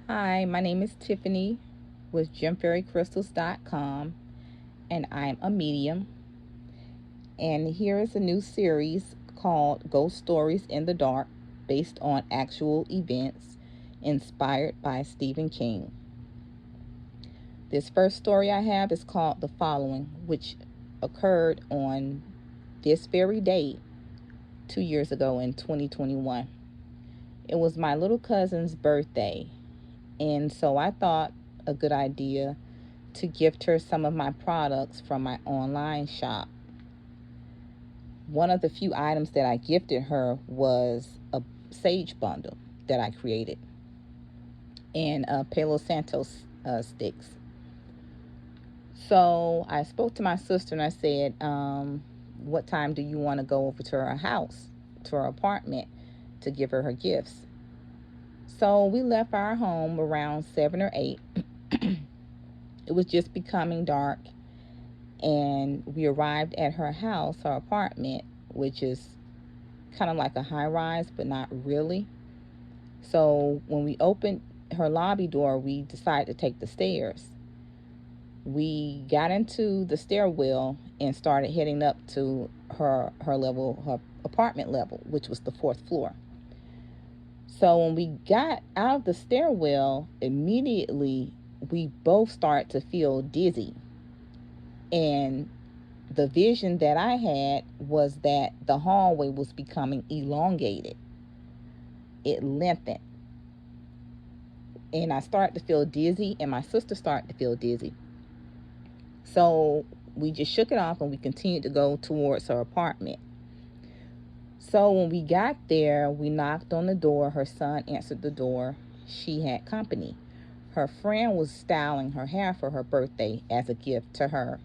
Hi, my name is Tiffany with GemFairyCrystals.com, and I'm a medium. And here is a new series called Ghost Stories in the Dark, based on actual events inspired by Stephen King. This first story I have is called The Following, which occurred on this very day 2 years ago in 2021. It was my little cousin's birthday, and so I thought a good idea to gift her some of my products from my online shop. One of the few items that I gifted her was a sage bundle that I created and Palo Santos sticks. So I spoke to my sister and I said, what time do you want to go over to her house, to her apartment, to give her gifts? So we left our home around 7 or 8. It was just becoming dark, and we arrived at her house, her apartment, which is kind of like a high rise, but not really. So when we opened her lobby door, we decided to take the stairs. We got into the stairwell and started heading up to her level, her apartment level, which was the fourth floor. So when we got out of the stairwell, immediately we both started to feel dizzy. And the vision that I had was that the hallway was becoming elongated. It lengthened. And I started to feel dizzy, and my sister started to feel dizzy. So we just shook it off and we continued to go towards her apartment. So when we got there, we knocked on the door. Her son answered the door. She had company. Her friend was styling her hair for her birthday as a gift to her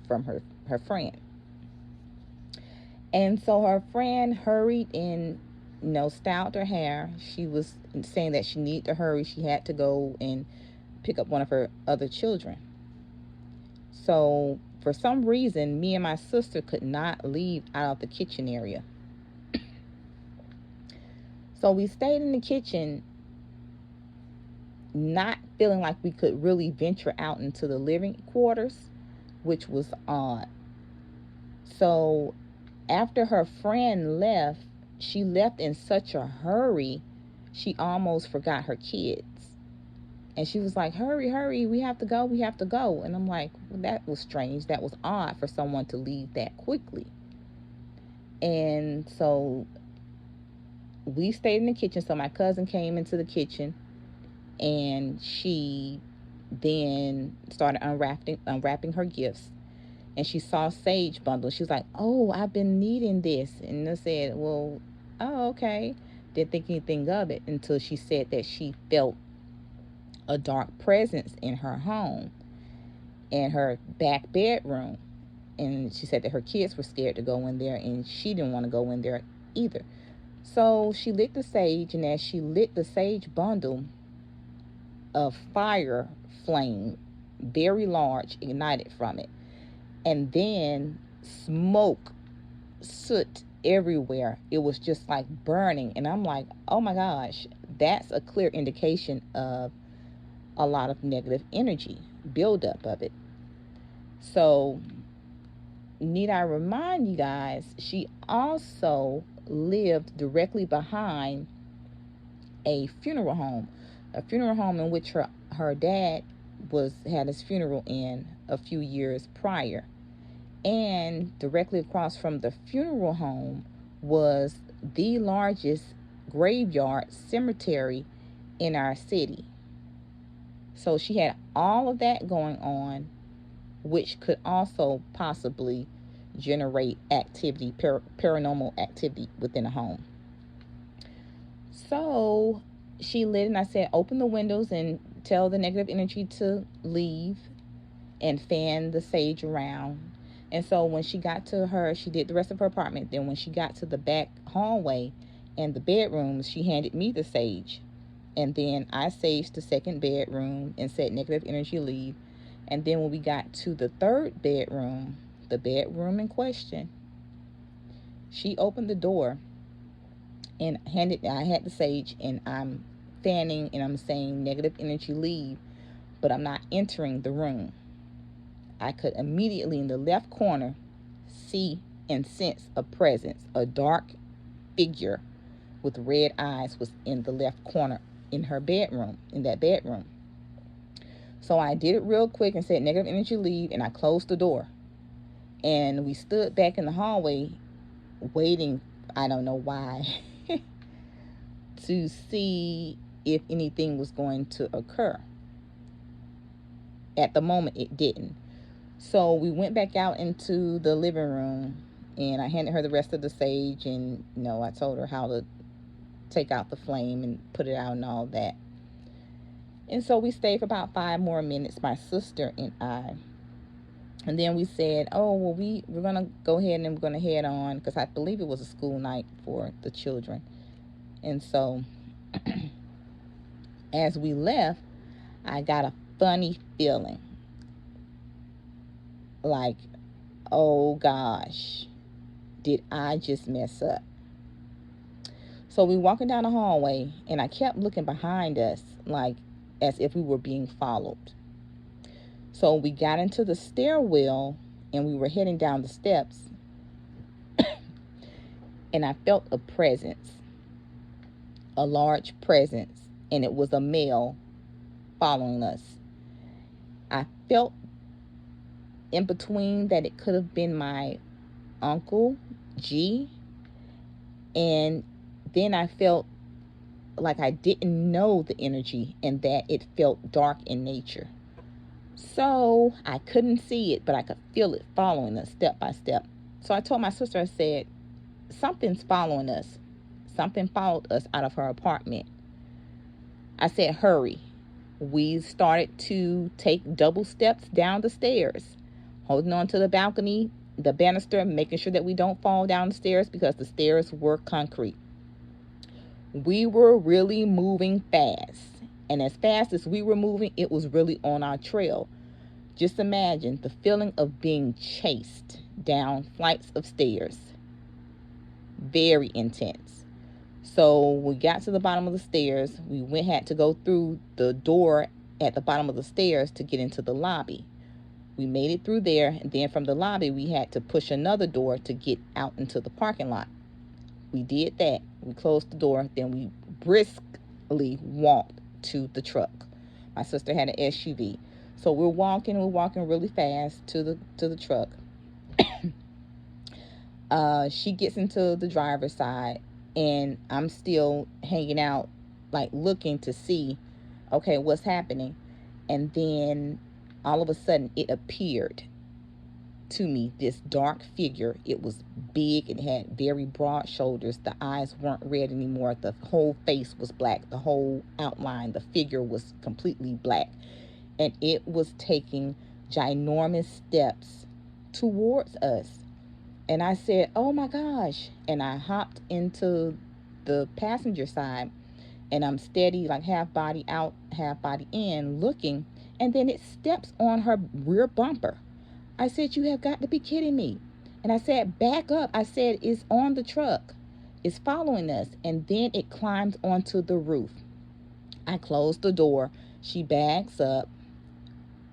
from her friend. And so her friend hurried and, styled her hair. She was saying that she needed to hurry. She had to go and pick up one of her other children. So for some reason, me and my sister could not leave out of the kitchen area. So we stayed in the kitchen, not feeling like we could really venture out into the living quarters, which was odd. So after her friend left, she left in such a hurry, she almost forgot her kids. And she was like, hurry, hurry, we have to go, we have to go. And I'm like, well, that was strange. That was odd for someone to leave that quickly. And so we stayed in the kitchen. So my cousin came into the kitchen and she then started unwrapping her gifts. And she saw sage bundle. She was like, oh, I've been needing this. And I said, well, oh, okay. Didn't think anything of it until she said that she felt a dark presence in her home, in her back bedroom. And she said that her kids were scared to go in there and she didn't want to go in there either. So she lit the sage, and as she lit the sage bundle, a fire flame, very large, ignited from it. And then smoke, soot everywhere. It was just like burning. And I'm like, oh my gosh, that's a clear indication of a lot of negative energy, buildup of it. So, need I remind you guys, she also lived directly behind a funeral home in which her dad was had his funeral in a few years prior. And directly across from the funeral home was the largest graveyard cemetery in our city. So she had all of that going on, which could also possibly generate activity, paranormal activity within a home. So she lit, and I said, open the windows and tell the negative energy to leave, and fan the sage around. And so when she got to her, she did the rest of her apartment. Then when she got to the back hallway and the bedrooms, she handed me the sage. And then I saged the second bedroom and said negative energy leave. And then when we got to the third bedroom, the bedroom in question, she opened the door and I had the sage, and I'm fanning and I'm saying negative energy leave, but I'm not entering the room. I could immediately in the left corner see and sense a presence. A dark figure with red eyes was in the left corner in her bedroom, in that bedroom. So I did it real quick and said negative energy leave, and I closed the door. And we stood back in the hallway waiting, I don't know why, to see if anything was going to occur. At the moment, it didn't. So we went back out into the living room, and I handed her the rest of the sage, and I told her how to take out the flame and put it out and all that. And so we stayed for about 5 more minutes, my sister and I. And then we said, oh, well, we're going to go ahead and we're going to head on, because I believe it was a school night for the children. And so as we left, I got a funny feeling. Like, oh gosh, did I just mess up? So we walking down the hallway, and I kept looking behind us, like as if we were being followed. So we got into the stairwell, and we were heading down the steps, and I felt a presence, a large presence, and it was a male following us. I felt in between that it could have been my uncle G, and then I felt like I didn't know the energy and that it felt dark in nature. So I couldn't see it, but I could feel it following us step by step. So I told my sister, I said, something's following us. Something followed us out of her apartment. I said, hurry. We started to take double steps down the stairs, holding on to the balcony, the banister, making sure that we don't fall down the stairs because the stairs were concrete. We were really moving fast. And as fast as we were moving, it was really on our trail. Just imagine the feeling of being chased down flights of stairs. Very intense. So we got to the bottom of the stairs. We had to go through the door at the bottom of the stairs to get into the lobby. We made it through there, and then from the lobby, we had to push another door to get out into the parking lot. We did that. We closed the door. Then we briskly walked to the truck. My sister had an SUV. So we're walking really fast to the truck. She gets into the driver's side, and I'm still hanging out, like looking to see, okay, what's happening. And then all of a sudden it appeared to me, this dark figure. It was big and had very broad shoulders. The eyes weren't red anymore. The whole face was black. The whole outline, the figure was completely black. And it was taking ginormous steps towards us. And I said, oh my gosh. And I hopped into the passenger side, and I'm steady, like half body out, half body in, looking. And then it steps on her rear bumper. I said, you have got to be kidding me. And I said, back up. I said, it's on the truck. It's following us. And then it climbs onto the roof. I closed the door. She backs up,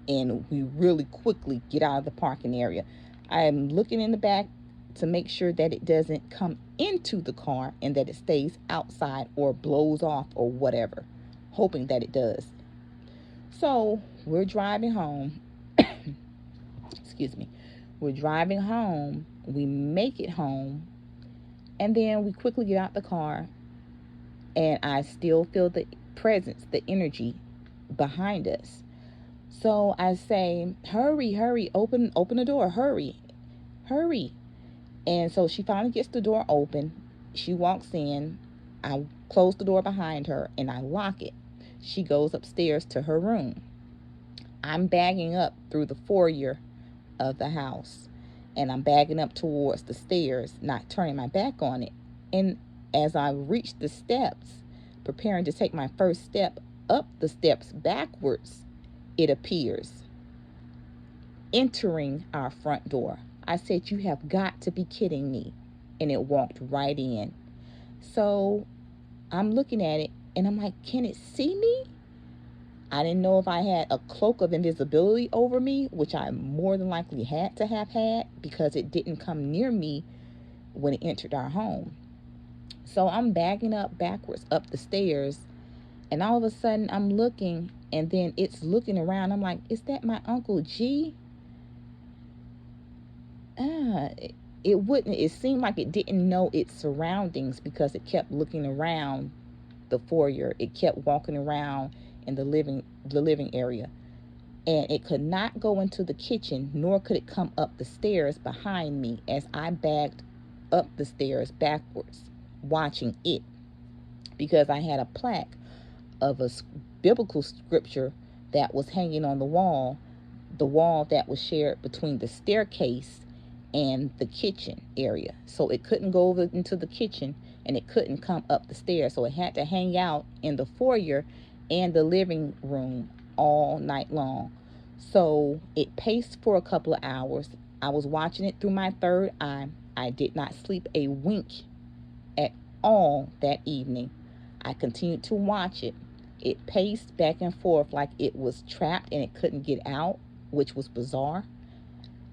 and we really quickly get out of the parking area. I'm looking in the back to make sure that it doesn't come into the car and that it stays outside or blows off or whatever, hoping that it does. So we're driving home. Excuse me. We're driving home. We make it home. And then we quickly get out the car. And I still feel the presence, the energy behind us. So I say, hurry, open the door, hurry. And so she finally gets the door open. She walks in. I close the door behind her and I lock it. She goes upstairs to her room. I'm bagging up through the foyer of the house, and I'm bagging up towards the stairs, not turning my back on it. And as I reach the steps, preparing to take my first step up the steps backwards, it appears, entering our front door. I said, you have got to be kidding me. And it walked right in. So I'm looking at it, And I'm like, can it see me? I didn't know if I had a cloak of invisibility over me, which I more than likely had to have had because it didn't come near me when it entered our home. So I'm bagging up backwards up the stairs, and all of a sudden I'm looking, and then it's looking around. I'm like, is that my Uncle G? It wouldn't. It seemed like it didn't know its surroundings because it kept looking around the foyer. It kept walking around in the living area, and it could not go into the kitchen, nor could it come up the stairs behind me as I backed up the stairs backwards, watching it, because I had a plaque of a biblical scripture that was hanging on the wall that was shared between the staircase and the kitchen area. So it couldn't go over into the kitchen, and it couldn't come up the stairs. So it had to hang out in the foyer and the living room all night long. So it paced for a couple of hours. I was watching it through my third eye. I did not sleep a wink at all that evening. I continued to watch it. It paced back and forth like it was trapped and it couldn't get out, which was bizarre.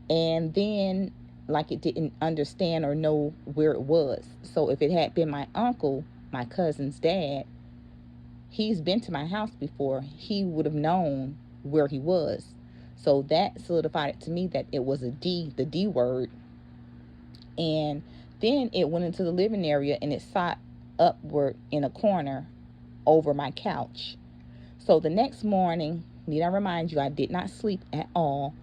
And then, like it didn't understand or know where it was. So, if it had been my uncle, my cousin's dad, he's been to my house before, he would have known where he was. So, that solidified it to me that it was a D, the D word. And then it went into the living area and it sat upward in a corner over my couch. So the next morning, need I remind you, I did not sleep at all.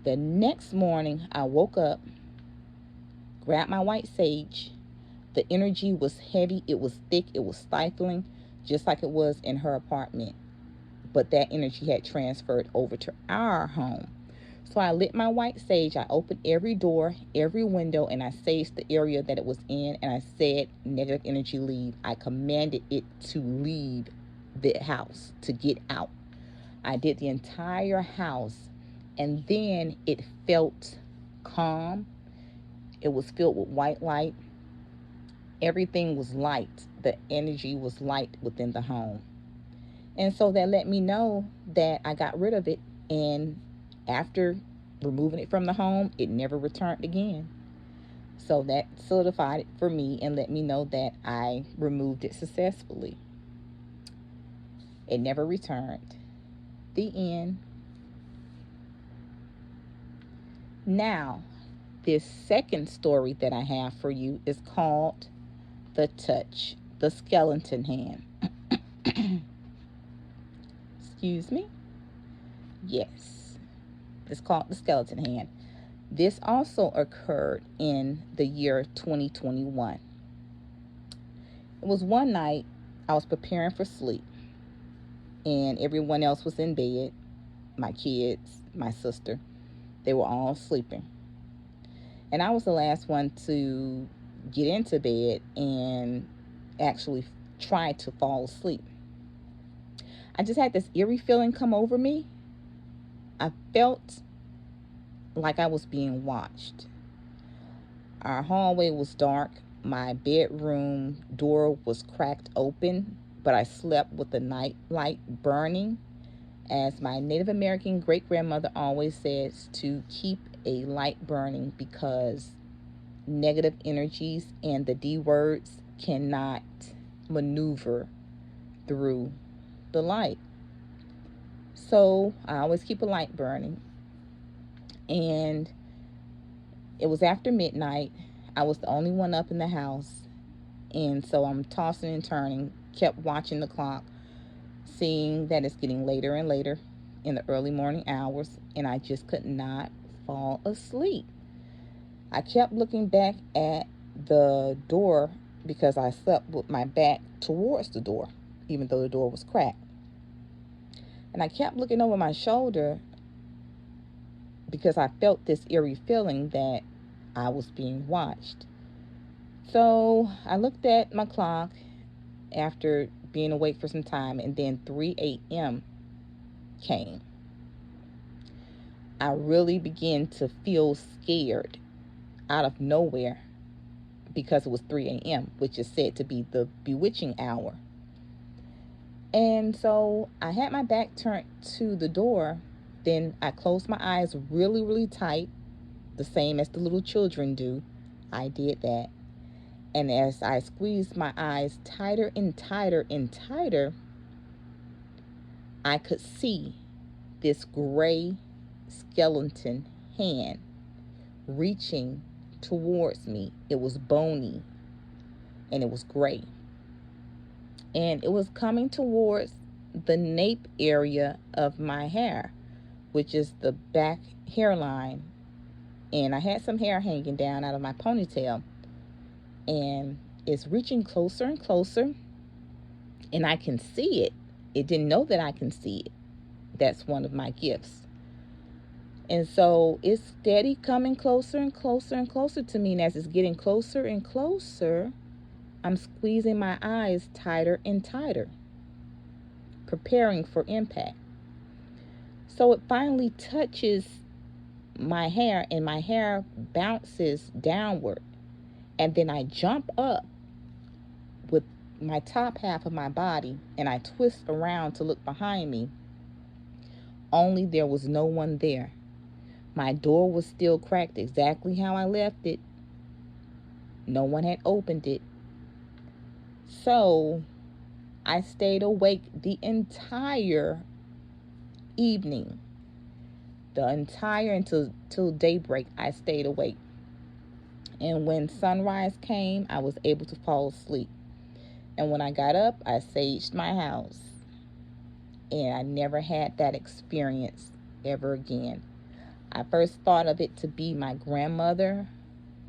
The next morning, I woke up, grabbed my white sage. The energy was heavy, it was thick, it was stifling, just like it was in her apartment. But that energy had transferred over to our home. So I lit my white sage. I opened every door, every window, and I saged the area that it was in. And I said, negative energy, leave. I commanded it to leave the house, to get out. I did the entire house. And then it felt calm. It was filled with white light. Everything was light. The energy was light within the home. And so that let me know that I got rid of it. And after removing it from the home, it never returned again. So that solidified it for me and let me know that I removed it successfully. It never returned. The end. Now, this second story that I have for you is called The Touch, the Skeleton Hand. Excuse me? Yes, it's called The Skeleton Hand. This also occurred in the year 2021. It was one night I was preparing for sleep, and everyone else was in bed. My kids, my sister, they were all sleeping. And I was the last one to get into bed and actually try to fall asleep. I just had this eerie feeling come over me. I felt like I was being watched. Our hallway was dark. My bedroom door was cracked open, but I slept with the night light burning. As my Native American great grandmother always says, to keep a light burning because negative energies and the D words cannot maneuver through the light. So I always keep a light burning. And it was after midnight. I was the only one up in the house. And so I'm tossing and turning, kept watching the clock, seeing that it's getting later and later in the early morning hours, and I just could not fall asleep. I kept looking back at the door because I slept with my back towards the door, even though the door was cracked. And I kept looking over my shoulder because I felt this eerie feeling that I was being watched. So I looked at my clock after being awake for some time, and then 3 a.m. came. I really began to feel scared out of nowhere because it was 3 a.m., which is said to be the bewitching hour. And so I had my back turned to the door. Then I closed my eyes really, really tight, the same as the little children do. I did that. And as I squeezed my eyes tighter and tighter and tighter, I could see this gray skeleton hand reaching towards me. It was bony and it was gray. And it was coming towards the nape area of my hair, which is the back hairline. And I had some hair hanging down out of my ponytail. And it's reaching closer and closer. And I can see it. It didn't know that I can see it. That's one of my gifts. And so it's steady coming closer and closer and closer to me. And as it's getting closer and closer, I'm squeezing my eyes tighter and tighter, preparing for impact. So it finally touches my hair, and my hair bounces downward. And then I jump up with my top half of my body, and I twist around to look behind me. Only there was no one there. My door was still cracked exactly how I left it. No one had opened it. So I stayed awake the entire evening. The entire until daybreak, I stayed awake. And when sunrise came, I was able to fall asleep. And when I got up, I saged my house. And I never had that experience ever again. I first thought of it to be my grandmother,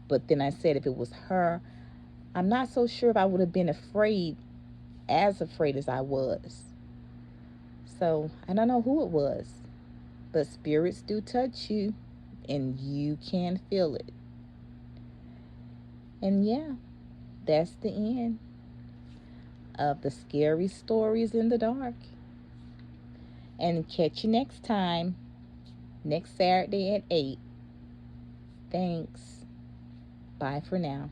but then I said if it was her, I'm not so sure if I would have been afraid as I was. So I don't know who it was, but spirits do touch you and you can feel it. And yeah, that's the end of the scary stories in the dark. And catch you next time, next Saturday at 8. Thanks. Bye for now.